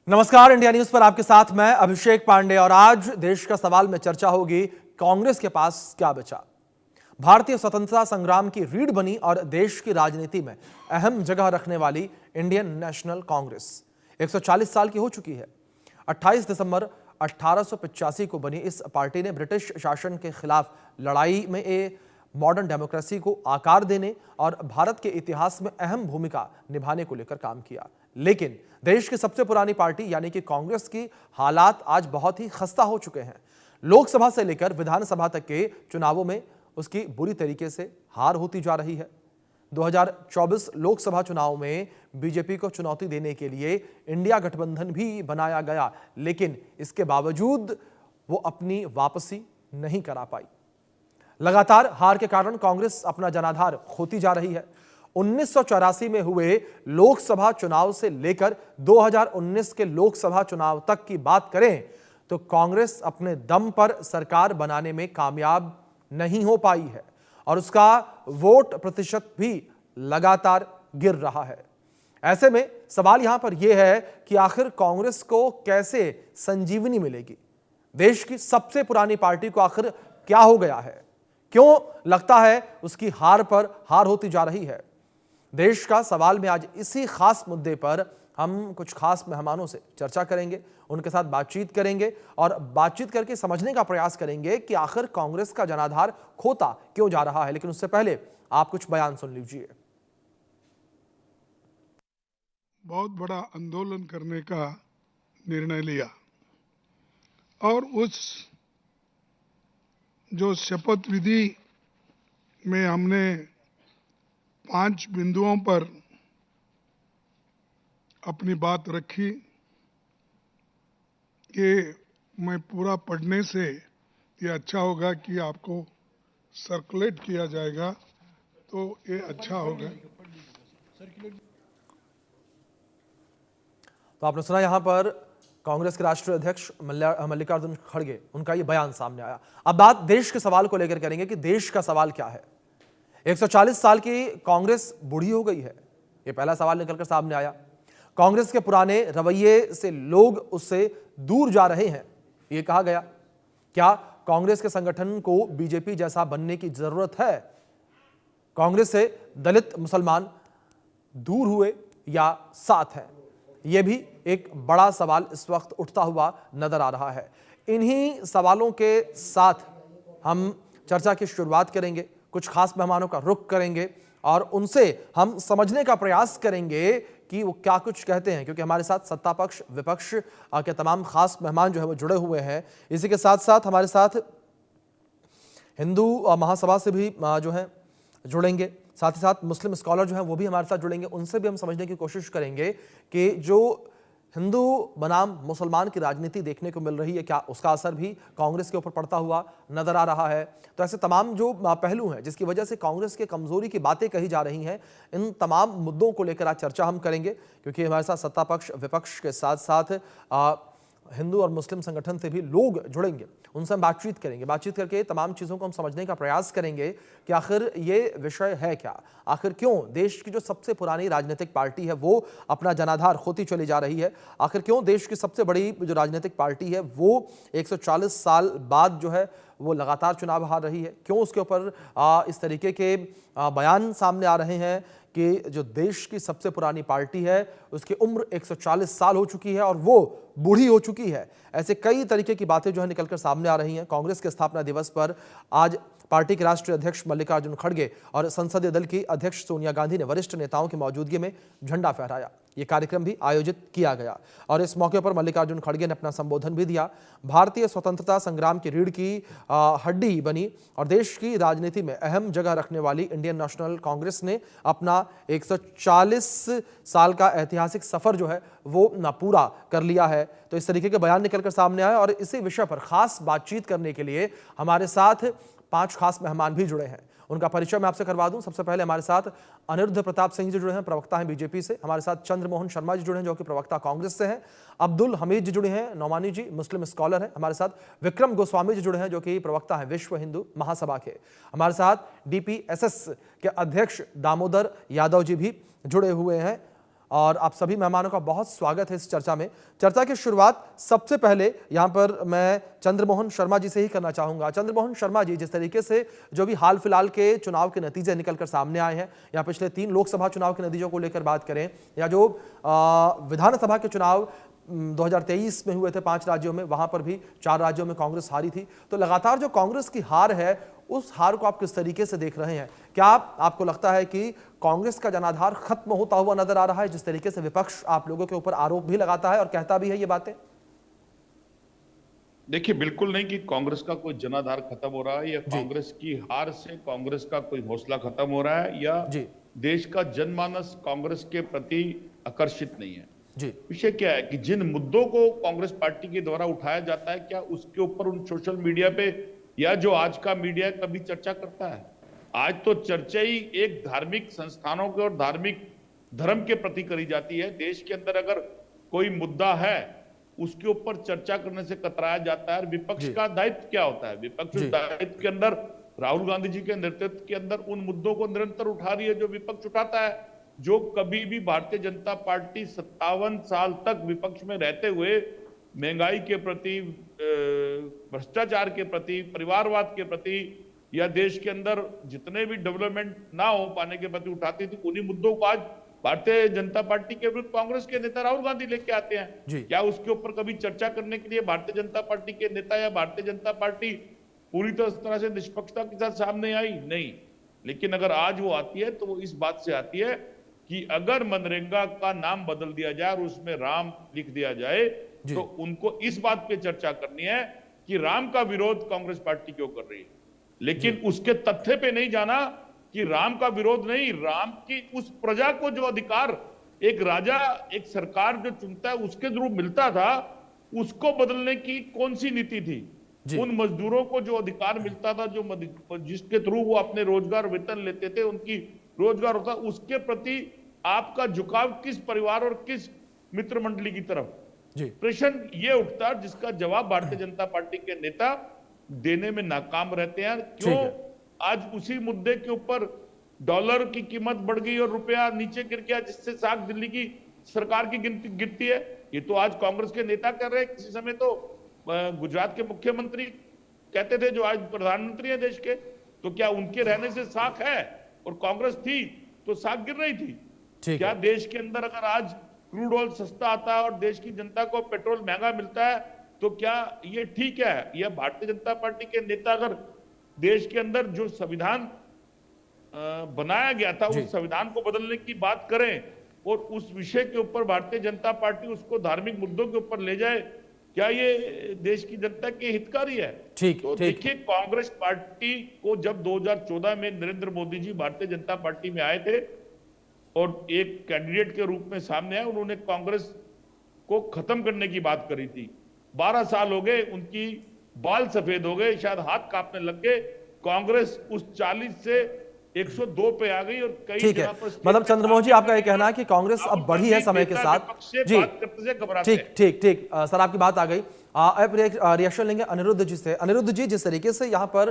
नमस्कार, India news पर आपके साथ मैं अभिषेक पांडे। और आज देश का सवाल में चर्चा होगी, कांग्रेस के पास क्या बचा। भारतीय स्वतंत्रता संग्राम की रीढ़ बनी और देश की राजनीति में अहम जगह रखने वाली इंडियन नेशनल कांग्रेस 140 साल की हो चुकी है। 28 दिसंबर 1885 को बनी इस पार्टी ने ब्रिटिश शासन के खिलाफ लड़ाई में एक मॉडर्न डेमोक्रेसी को आकार देने और भारत के इतिहास में अहम भूमिका निभाने को लेकर काम किया। लेकिन देश की सबसे पुरानी पार्टी यानी कि कांग्रेस की हालात आज बहुत ही खस्ता हो चुके हैं। लोकसभा से लेकर विधानसभा तक के चुनावों में उसकी बुरी तरीके से हार होती जा रही है। 2024 लोकसभा चुनाव में बीजेपी को चुनौती देने के लिए इंडिया गठबंधन भी बनाया गया, लेकिन इसके बावजूद वो अपनी वापसी नहीं करा पाई। लगातार हार के कारण कांग्रेस अपना जनाधार खोती जा रही है। 1984 में हुए लोकसभा चुनाव से लेकर 2019 के लोकसभा चुनाव तक की बात करें तो कांग्रेस अपने दम पर सरकार बनाने में कामयाब नहीं हो पाई है और उसका वोट प्रतिशत भी लगातार गिर रहा है। ऐसे में सवाल यहां पर यह है कि आखिर कांग्रेस को कैसे संजीवनी मिलेगी। देश की सबसे पुरानी पार्टी को आखिर क्या हो गया है, क्यों लगता है उसकी हार पर हार होती जा रही है। देश का सवाल में आज इसी खास मुद्दे पर हम कुछ खास मेहमानों से चर्चा करेंगे, उनके साथ बातचीत करेंगे और बातचीत करके समझने का प्रयास करेंगे कि आखिर कांग्रेस का जनाधार खोता क्यों जा रहा है। लेकिन उससे पहले आप कुछ बयान सुन लीजिए। बहुत बड़ा आंदोलन करने का निर्णय लिया और उस जो शपथ विधि में हमने 5 बिंदुओं पर अपनी बात रखी कि मैं पूरा पढ़ने से ये अच्छा होगा कि आपको सर्कुलेट किया जाएगा, तो ये अच्छा होगा। तो आपने सुना यहां पर कांग्रेस के राष्ट्रीय अध्यक्ष मल्लिकार्जुन खड़गे, उनका ये बयान सामने आया। अब बात देश के सवाल को लेकर करेंगे कि देश का सवाल क्या है। 140 साल की कांग्रेस बूढ़ी हो गई है, ये पहला सवाल निकलकर सामने आया। कांग्रेस के पुराने रवैये से लोग उससे दूर जा रहे हैं, ये कहा गया। क्या कांग्रेस के संगठन को बीजेपी जैसा बनने की जरूरत है? कांग्रेस से दलित मुसलमान दूर हुए या साथ हैं? यह भी एक बड़ा सवाल इस वक्त उठता हुआ नजर आ रहा है। इन्हीं सवालों के साथ हम चर्चा की शुरुआत करेंगे, कुछ खास मेहमानों का रुख करेंगे और उनसे हम समझने का प्रयास करेंगे कि वो क्या कुछ कहते हैं, क्योंकि हमारे साथ सत्ता पक्ष विपक्ष के तमाम खास मेहमान जो है वो जुड़े हुए हैं। इसी के साथ साथ हमारे साथ हिंदू महासभा से भी जो है जुड़ेंगे, साथ ही साथ मुस्लिम स्कॉलर जो हैं वो भी हमारे साथ जुड़ेंगे। उनसे भी हम समझने की कोशिश करेंगे कि जो हिंदू बनाम मुसलमान की राजनीति देखने को मिल रही है, क्या उसका असर भी कांग्रेस के ऊपर पड़ता हुआ नजर आ रहा है। तो ऐसे तमाम जो पहलू हैं जिसकी वजह से कांग्रेस के कमजोरी की बातें कही जा रही हैं, इन तमाम मुद्दों को लेकर आज चर्चा हम करेंगे, क्योंकि हमारे साथ सत्ता पक्ष विपक्ष के साथ साथ हिंदू और मुस्लिम संगठन से भी लोग जुड़ेंगे। उनसे हम बातचीत करेंगे, बातचीत करके तमाम चीज़ों को हम समझने का प्रयास करेंगे कि आखिर ये विषय है क्या। आखिर क्यों देश की जो सबसे पुरानी राजनीतिक पार्टी है वो अपना जनाधार खोती चली जा रही है। आखिर क्यों देश की सबसे बड़ी जो राजनीतिक पार्टी है वो 140 साल बाद जो है वो लगातार चुनाव हार रही है। क्यों उसके ऊपर इस तरीके के बयान सामने आ रहे हैं कि जो देश की सबसे पुरानी पार्टी है उसकी उम्र 140 साल हो चुकी है और वो बूढ़ी हो चुकी है। ऐसे कई तरीके की बातें जो है निकलकर सामने आ रही हैं। कांग्रेस के स्थापना दिवस पर आज पार्टी के राष्ट्रीय अध्यक्ष मल्लिकार्जुन खड़गे और संसदीय दल की अध्यक्ष सोनिया गांधी ने वरिष्ठ नेताओं की मौजूदगी में झंडा फहराया। ये कार्यक्रम भी आयोजित किया गया और इस मौके पर मल्लिकार्जुन खड़गे ने अपना संबोधन भी दिया। भारतीय स्वतंत्रता संग्राम की रीढ़ की हड्डी बनी और देश की राजनीति में अहम जगह रखने वाली इंडियन नेशनल कांग्रेस ने अपना 140 साल का ऐतिहासिक सफर जो है वो पूरा कर लिया है। तो इस तरीके के बयान निकलकर सामने आए और इसी विषय पर खास बातचीत करने के लिए हमारे साथ 5 खास मेहमान भी जुड़े हैं। उनका परिचय मैं आपसे करवा दूं। सबसे पहले हमारे साथ अनिरुद्ध प्रताप सिंह जी जुड़े हैं, प्रवक्ता हैं बीजेपी से। हमारे साथ चंद्रमोहन शर्मा जी जुड़े हैं जो कि प्रवक्ता कांग्रेस से हैं। अब्दुल हमीद जी जुड़े हैं, नौमानी जी मुस्लिम स्कॉलर हैं। हमारे साथ विक्रम गोस्वामी जी जुड़े हैं जो कि प्रवक्ता हैं विश्व हिंदू महासभा के। हमारे साथ डीपीएसएस के अध्यक्ष दामोदर यादव जी भी जुड़े हुए हैं। और आप सभी मेहमानों का बहुत स्वागत है इस चर्चा में। चर्चा की शुरुआत सबसे पहले यहाँ पर मैं चंद्रमोहन शर्मा जी से ही करना चाहूँगा। चंद्रमोहन शर्मा जी, जिस तरीके से जो भी हाल फिलहाल के चुनाव के नतीजे निकलकर सामने आए हैं, या पिछले 3 लोकसभा चुनाव के नतीजों को लेकर बात करें, या जो विधानसभा के चुनाव 2023 में हुए थे 5 राज्यों में, वहां पर भी 4 राज्यों में कांग्रेस हारी थी, तो लगातार जो कांग्रेस की हार है उस हार को आप किस तरीके से देख रहे हैं? क्या आपको लगता है कि कांग्रेस का जनाधार खत्म होता हुआ नजर आ रहा है, जिस तरीके से विपक्ष आप लोगों के ऊपर आरोप भी लगाता है और कहता भी है ये बातें? देखिए, बिल्कुल नहीं कि कांग्रेस का कोई जनाधार खत्म हो रहा है या कांग्रेस की हार से कांग्रेस का कोई हौसला खत्म हो रहा है या जी देश का जनमानस कांग्रेस के प्रति आकर्षित नहीं है। जी विषय क्या है कि जिन मुद्दों को कांग्रेस पार्टी के द्वारा उठाया जाता है, क्या उसके ऊपर उन सोशल मीडिया पे या जो आज का मीडिया कभी चर्चा करता है? आज तो चर्चा ही एक धार्मिक संस्थानों के और धार्मिक धर्म के प्रति करी जाती है। देश के अंदर अगर कोई मुद्दा है उसके ऊपर चर्चा करने से कतराया जाता है। विपक्ष का दायित्व क्या होता है? विपक्ष जी। दायित्व के अंदर राहुल गांधी जी के नेतृत्व के अंदर उन मुद्दों को निरंतर उठा रही है जो विपक्ष उठाता है, जो कभी भी भारतीय जनता पार्टी 57 साल तक विपक्ष में रहते हुए महंगाई के प्रति, भ्रष्टाचार के प्रति, परिवारवाद के प्रति या देश के अंदर जितने भी डेवलपमेंट ना हो पाने के प्रति उठाती थी, उन्हीं मुद्दों को आज भारतीय जनता पार्टी के विरुद्ध कांग्रेस के नेता राहुल गांधी लेके आते हैं। क्या उसके ऊपर कभी चर्चा करने के लिए भारतीय जनता पार्टी के नेता या भारतीय जनता पार्टी पूरी तरह से निष्पक्षता के साथ सामने आई? नहीं। लेकिन अगर आज वो आती है तो वो इस बात से आती है कि अगर मनरेगा का नाम बदल दिया जाए और उसमें राम लिख दिया जाए तो उनको इस बात पे चर्चा करनी है कि राम का विरोध कांग्रेस पार्टी क्यों कर रही है, लेकिन उसके तथ्य पे नहीं जाना कि राम का विरोध नहीं, राम की उस प्रजा को जो अधिकार एक राजा, एक सरकार जो चुनता है उसके थ्रू मिलता था, उसको बदलने की कौन सी नीति थी? उन मजदूरों को जो अधिकार मिलता था, जो जिसके थ्रू वो अपने रोजगार वेतन लेते थे, उनकी रोजगार होता, उसके प्रति आपका झुकाव किस परिवार और किस मित्र मंडली की तरफ? प्रश्न ये उठता है जिसका जवाब भारतीय जनता पार्टी के नेता देने में नाकाम रहते हैं। क्यों आज उसी मुद्दे के ऊपर डॉलर की कीमत बढ़ गई और रुपया नीचे गिर गया, जिससे साख दिल्ली की सरकार की गिरती है? ये तो आज कांग्रेस के नेता कर रहे हैं। किसी समय तो गुजरात के मुख्यमंत्री कहते थे, जो आज प्रधानमंत्री है देश के, तो क्या उनके रहने से साख है और कांग्रेस थी तो साख गिर रही थी? क्या देश के अंदर अगर आज क्रूड ऑयल सस्ता आता है और देश की जनता को पेट्रोल महंगा मिलता है तो क्या ये ठीक है? यह भारतीय जनता पार्टी के नेता अगर देश के अंदर जो संविधान बनाया गया था उस संविधान को बदलने की बात करें और उस विषय के ऊपर भारतीय जनता पार्टी उसको धार्मिक मुद्दों के ऊपर ले जाए, क्या ये देश की जनता के हितकारी है? तो देखिए, कांग्रेस पार्टी को जब 2014 में नरेंद्र मोदी जी भारतीय जनता पार्टी में आए थे और एक कैंडिडेट के रूप में सामने आए, उन्होंने कांग्रेस को खत्म करने की बात करी थी। 12 साल हो गए, उनकी बाल सफेद हो गए, शायद हाथ कांपने लग गए। कांग्रेस उस 40 से 102 पे आ गई और कई जगह पर, मतलब चंद्रमोहन जी, आपका ये कहना है कि कांग्रेस अब बढ़ी है समय के साथ? जी, ठीक सर, आपकी बात आ गई। अब रिएक्शन लेंगे अनिरुद्ध जी से। अनिरुद्ध जी, जिस तरीके से यहाँ पर